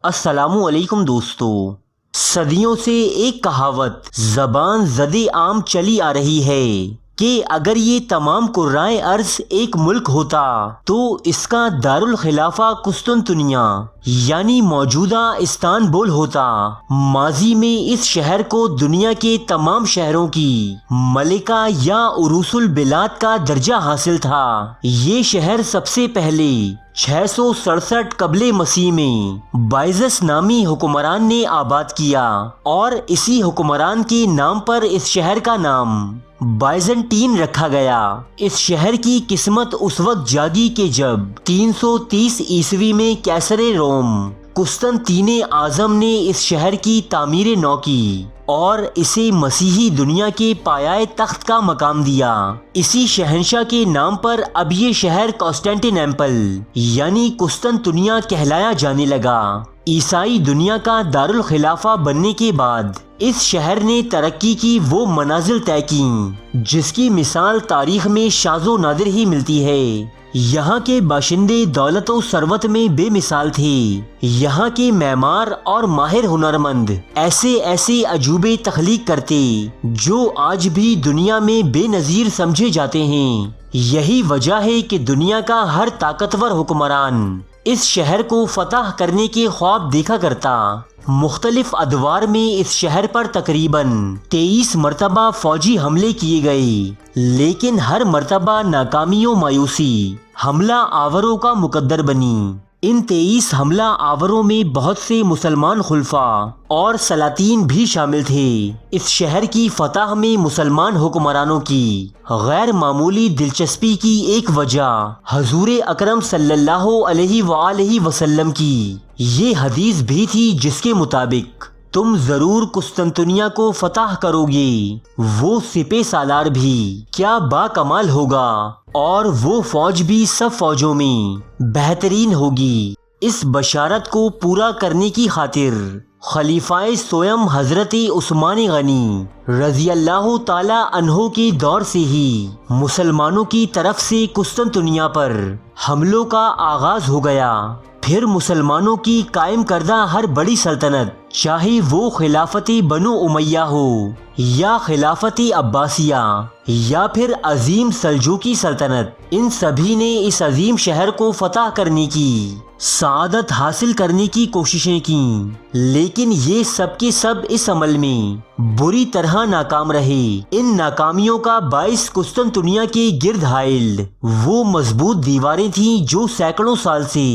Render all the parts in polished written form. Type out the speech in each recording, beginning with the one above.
السلام علیکم دوستو، صدیوں سے ایک کہاوت زبان زدِ عام چلی آ رہی ہے کہ اگر یہ تمام قرائے ارض ایک ملک ہوتا تو اس کا دارالخلافہ قسطنطنیہ یعنی موجودہ استنبول ہوتا۔ ماضی میں اس شہر کو دنیا کے تمام شہروں کی ملکہ یا عروس البلاد کا درجہ حاصل تھا۔ یہ شہر سب سے پہلے 667 قبل مسیح میں بائزس نامی حکمران نے آباد کیا اور اسی حکمران کے نام پر اس شہر کا نام بائزنٹین رکھا گیا۔ اس شہر کی قسمت اس وقت جاگی کہ جب 330 عیسوی میں کیسر روم قسطنطین اعظم نے اس شہر کی تعمیر نو کی اور اسے مسیحی دنیا کے پایۂ تخت کا مقام دیا۔ اسی شہنشاہ کے نام پر اب یہ شہر قسطنطنیپل یعنی قسطنطنیہ کہلایا جانے لگا۔ عیسائی دنیا کا دارالخلافہ بننے کے بعد اس شہر نے ترقی کی وہ منازل طے کیں جس کی مثال تاریخ میں شاذ و نادر ہی ملتی ہے۔ یہاں کے باشندے دولت و ثروت میں بے مثال تھے۔ یہاں کے معمار اور ماہر ہنرمند ایسے عجوبے تخلیق کرتے جو آج بھی دنیا میں بے نظیر سمجھے جاتے ہیں۔ یہی وجہ ہے کہ دنیا کا ہر طاقتور حکمران اس شہر کو فتح کرنے کے خواب دیکھا کرتا۔ مختلف ادوار میں اس شہر پر تقریباً 23 مرتبہ فوجی حملے کیے گئے، لیکن ہر مرتبہ ناکامی و مایوسی حملہ آوروں کا مقدر بنی۔ ان 23 حملہ آوروں میں بہت سے مسلمان خلفاء اور سلاطین بھی شامل تھے۔ اس شہر کی فتح میں مسلمان حکمرانوں کی غیر معمولی دلچسپی کی ایک وجہ حضور اکرم صلی اللہ علیہ وآلہ وسلم کی یہ حدیث بھی تھی جس کے مطابق تم ضرور قسطنطنیہ کو فتح کرو گے، وہ سپہ سالار بھی کیا با کمال ہوگا اور وہ فوج بھی سب فوجوں میں بہترین ہوگی۔ اس بشارت کو پورا کرنے کی خاطر خلیفہ سوئم حضرت عثمان غنی رضی اللہ تعالی عنہ کے دور سے ہی مسلمانوں کی طرف سے قسطنطنیہ پر حملوں کا آغاز ہو گیا۔ پھر مسلمانوں کی قائم کردہ ہر بڑی سلطنت، چاہے وہ خلافت بنو امیہ ہو یا خلافت عباسیہ یا پھر عظیم سلجوقی سلطنت، ان سبھی نے اس عظیم شہر کو فتح کرنے کی سعادت حاصل کرنے کی کوششیں کیں، لیکن یہ سب کے سب اس عمل میں بری طرح ناکام رہے۔ ان ناکامیوں کا باعث قسطنطنیہ کے گرد حائل وہ مضبوط دیواریں تھیں جو سینکڑوں سال سے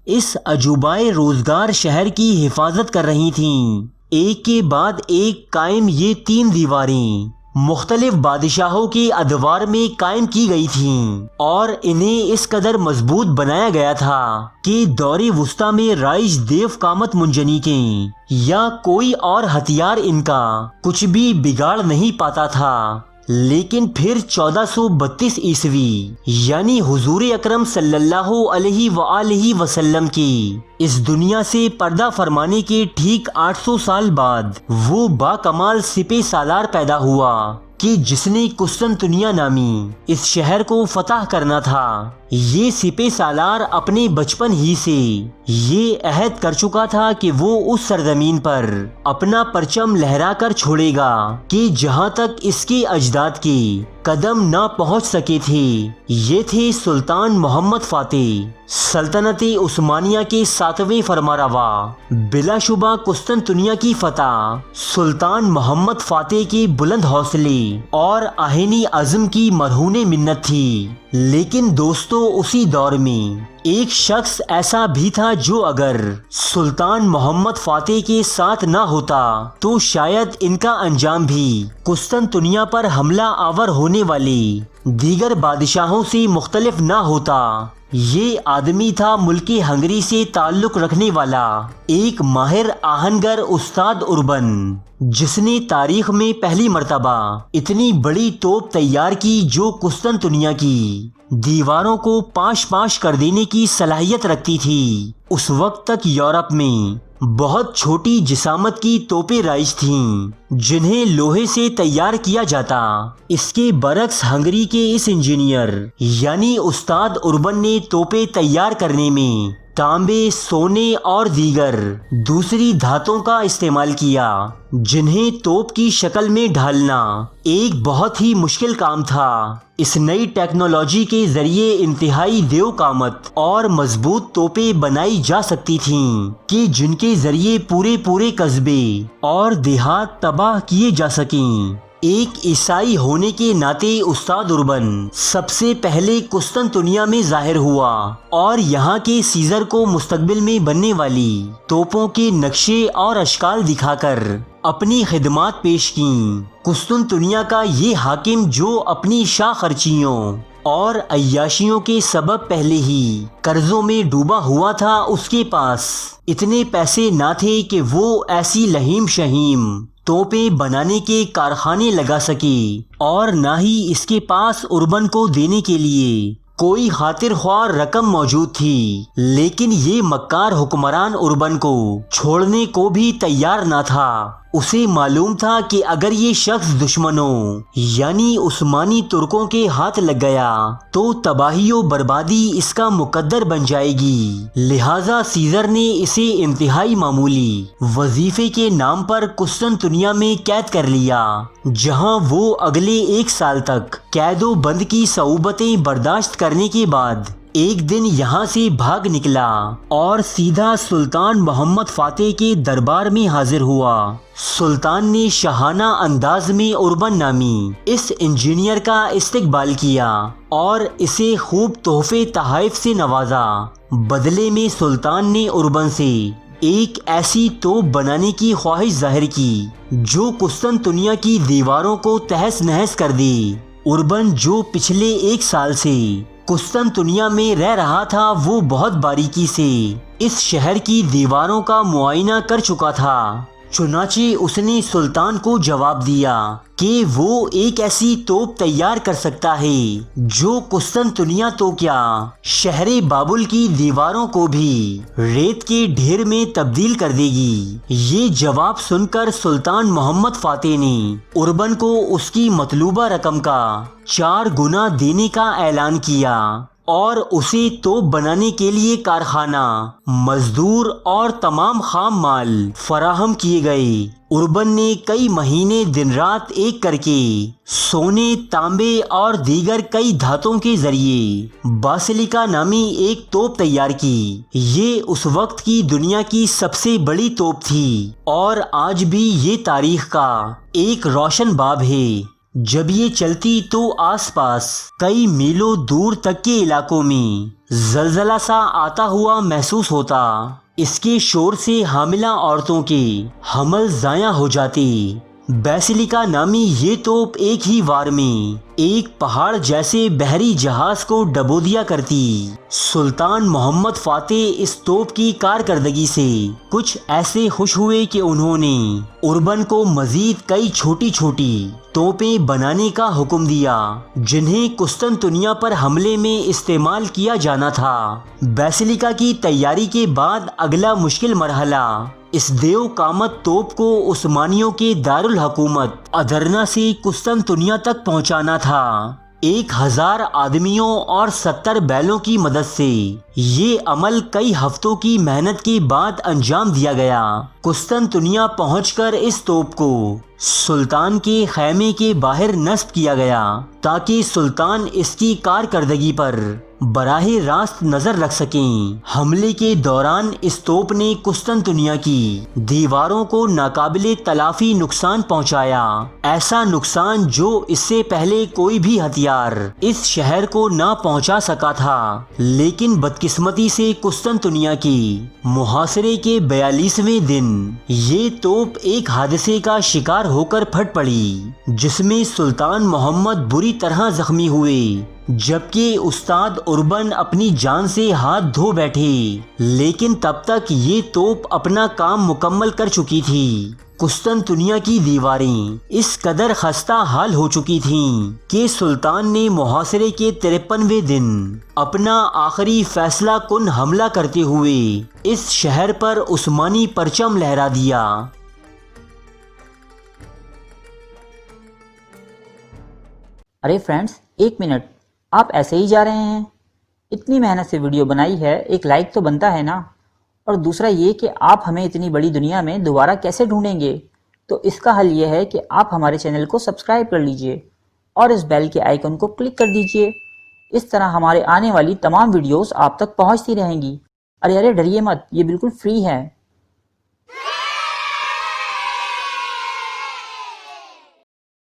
اس عجوبائے روزگار شہر کی حفاظت کر رہی تھیں۔ ایک کے بعد ایک قائم یہ 3 دیواریں مختلف بادشاہوں کے ادوار میں قائم کی گئی تھیں اور انہیں اس قدر مضبوط بنایا گیا تھا کہ دور وسطیٰ میں رائج دیو قامت منجنیقیں یا کوئی اور ہتھیار ان کا کچھ بھی بگاڑ نہیں پاتا تھا۔ لیکن پھر 1432 عیسوی یعنی حضور اکرم صلی اللہ علیہ وآلہ وسلم کی اس دنیا سے پردہ فرمانے کے ٹھیک 800 سال بعد وہ با کمال سپہ سالار پیدا ہوا کہ جس نے قسطنطنیہ نامی اس شہر کو فتح کرنا تھا۔ یہ سپہ سالار اپنے بچپن ہی سے یہ عہد کر چکا تھا کہ وہ اس سرزمین پر اپنا پرچم لہرا کر چھوڑے گا کہ جہاں تک اس کے اجداد کے قدم نہ پہنچ سکے تھے۔ یہ تھے سلطان محمد فاتح، سلطنت عثمانیہ کے 7ویں فرمانروا۔ بلا شبہ قسطنطنیہ کی فتح سلطان محمد فاتح کے بلند حوصلے اور آہنی عزم کی مرہون منت تھی۔ لیکن دوستو، اسی دور میں ایک شخص ایسا بھی تھا جو اگر سلطان محمد فاتح کے ساتھ نہ ہوتا تو شاید ان کا انجام بھی قسطنطنیہ پر حملہ آور ہونے والے دیگر بادشاہوں سے مختلف نہ ہوتا۔ یہ آدمی تھا ملک ہنگری سے تعلق رکھنے والا ایک ماہر آہنگر استاد اربن، جس نے تاریخ میں پہلی مرتبہ اتنی بڑی توپ تیار کی جو قسطنطنیہ کی دیواروں کو پاش کر دینے کی صلاحیت رکھتی تھی۔ اس وقت تک یورپ میں بہت چھوٹی جسامت کی توپیں رائج تھیں جنہیں لوہے سے تیار کیا جاتا۔ اس کے برعکس ہنگری کے اس انجینئر یعنی استاد اربن نے توپیں تیار کرنے میں تانبے، سونے اور دیگر دوسری دھاتوں کا استعمال کیا، جنہیں توپ کی شکل میں ڈھالنا ایک بہت ہی مشکل کام تھا۔ اس نئی ٹیکنالوجی کے ذریعے انتہائی دیو قامت اور مضبوط توپیں بنائی جا سکتی تھیں کہ جن کے ذریعے پورے قصبے اور دیہات تباہ کیے جا سکیں۔ ایک عیسائی ہونے کے ناطے استاد اربن سب سے پہلے قسطنطنیہ میں ظاہر ہوا اور یہاں کے سیزر کو مستقبل میں بننے والی توپوں کے نقشے اور اشکال دکھا کر اپنی خدمات پیش کیں۔ قسطنطنیہ کا یہ حاکم جو اپنی شاہ خرچیوں اور عیاشیوں کے سبب پہلے ہی قرضوں میں ڈوبا ہوا تھا، اس کے پاس اتنے پیسے نہ تھے کہ وہ ایسی لہیم شہیم توپیں بنانے کے کارخانے لگا سکے، اور نہ ہی اس کے پاس اربن کو دینے کے لیے کوئی خاطر خواہ رقم موجود تھی۔ لیکن یہ مکار حکمران اربن کو چھوڑنے کو بھی تیار نہ تھا۔ اسے معلوم تھا کہ اگر یہ شخص دشمنوں یعنی عثمانی ترکوں کے ہاتھ لگ گیا تو تباہی و بربادی اس کا مقدر بن جائے گی، لہٰذا سیزر نے اسے انتہائی معمولی وظیفے کے نام پر قسطنطنیہ میں قید کر لیا، جہاں وہ اگلے 1 سال تک قید و بند کی صعوبتیں برداشت کرنے کے بعد ایک دن یہاں سے بھاگ نکلا اور سیدھا سلطان محمد فاتح کے دربار میں حاضر ہوا۔ سلطان نے شاہانہ انداز میں اربن نامی اس انجینئر کا استقبال کیا اور اسے خوب تحفے تحائف سے نوازا۔ بدلے میں سلطان نے اربن سے ایک ایسی توپ بنانے کی خواہش ظاہر کی جو قسطنطنیہ کی دیواروں کو تہس نہس کر دے۔ اربن جو پچھلے 1 سال سے قسطنطنیہ میں رہ رہا تھا، وہ بہت باریکی سے اس شہر کی دیواروں کا معائنہ کر چکا تھا، چنانچہ اس نے سلطان کو جواب دیا کہ وہ ایک ایسی توپ تیار کر سکتا ہے جو قسطنطنیہ تو کیا شہر بابل کی دیواروں کو بھی ریت کے ڈھیر میں تبدیل کر دے گی۔ یہ جواب سن کر سلطان محمد فاتح نے اربن کو اس کی مطلوبہ رقم کا 4 گنا دینے کا اعلان کیا اور اسے توپ بنانے کے لیے کارخانہ، مزدور اور تمام خام مال فراہم کیے گئے۔ اربن نے کئی مہینے دن رات ایک کر کے سونے، تانبے اور دیگر کئی دھاتوں کے ذریعے باسیلیکا نامی ایک توپ تیار کی۔ یہ اس وقت کی دنیا کی سب سے بڑی توپ تھی اور آج بھی یہ تاریخ کا ایک روشن باب ہے۔ جب یہ چلتی تو آس پاس کئی میلوں دور تک کے علاقوں میں زلزلہ سا آتا ہوا محسوس ہوتا۔ اس کے شور سے حاملہ عورتوں کے حمل ضائع ہو جاتے۔ باسیلیکا نامی یہ توپ ایک ہی وار میں ایک پہاڑ جیسے بحری جہاز کو ڈبو دیا کرتی۔ سلطان محمد فاتح اس توپ کی کارکردگی سے کچھ ایسے خوش ہوئے کہ انہوں نے اربن کو مزید کئی چھوٹی چھوٹی توپیں بنانے کا حکم دیا جنہیں قسطنطنیہ پر حملے میں استعمال کیا جانا تھا۔ باسیلیکا کی تیاری کے بعد اگلا مشکل مرحلہ اس دیو قامت توپ کو عثمانیوں کے دارالحکومت ادرنا سے قسطنطنیہ تک پہنچانا تھا۔ 1000 آدمیوں اور 70 بیلوں کی مدد سے یہ عمل کئی ہفتوں کی محنت کے بعد انجام دیا گیا۔ قسطنطنیہ پہنچ کر اس توپ کو سلطان کے خیمے کے باہر نصب کیا گیا تاکہ سلطان اس کی کارکردگی پر براہ راست نظر رکھ سکیں۔ حملے کے دوران اس توپ نے قسطنطنیہ کی دیواروں کو ناقابل تلافی نقصان پہنچایا، ایسا نقصان جو اس سے پہلے کوئی بھی ہتھیار اس شہر کو نہ پہنچا سکا تھا۔ لیکن بدقسمتی سے قسطنطنیہ کی محاصرے کے 42ویں دن یہ توپ ایک حادثے کا شکار ہو کر پھٹ پڑی جس میں سلطان محمد بری طرح زخمی ہوئے، جبکہ استاد اربن اپنی جان سے ہاتھ دھو بیٹھے۔ لیکن تب تک یہ توپ اپنا کام مکمل کر چکی تھی۔ قسطنطنیہ کی دیواریں اس قدر خستہ حال ہو چکی تھیں کہ سلطان نے محاصرے کے 53ویں دن اپنا آخری فیصلہ کن حملہ کرتے ہوئے اس شہر پر عثمانی پرچم لہرا دیا۔ ارے فرینڈز، 1 منٹ، آپ ایسے ہی جا رہے ہیں؟ اتنی محنت سے ویڈیو بنائی ہے، ایک لائک تو بنتا ہے نا۔ اور دوسرا یہ کہ آپ ہمیں اتنی بڑی دنیا میں دوبارہ کیسے ڈھونڈیں گے؟ تو اس کا حل یہ ہے کہ آپ ہمارے چینل کو سبسکرائب کر لیجئے اور اس بیل کے آئیکن کو کلک کر دیجئے۔ اس طرح ہمارے آنے والی تمام ویڈیوز آپ تک پہنچتی رہیں گی۔ ارے ڈریے مت، یہ بالکل فری ہے۔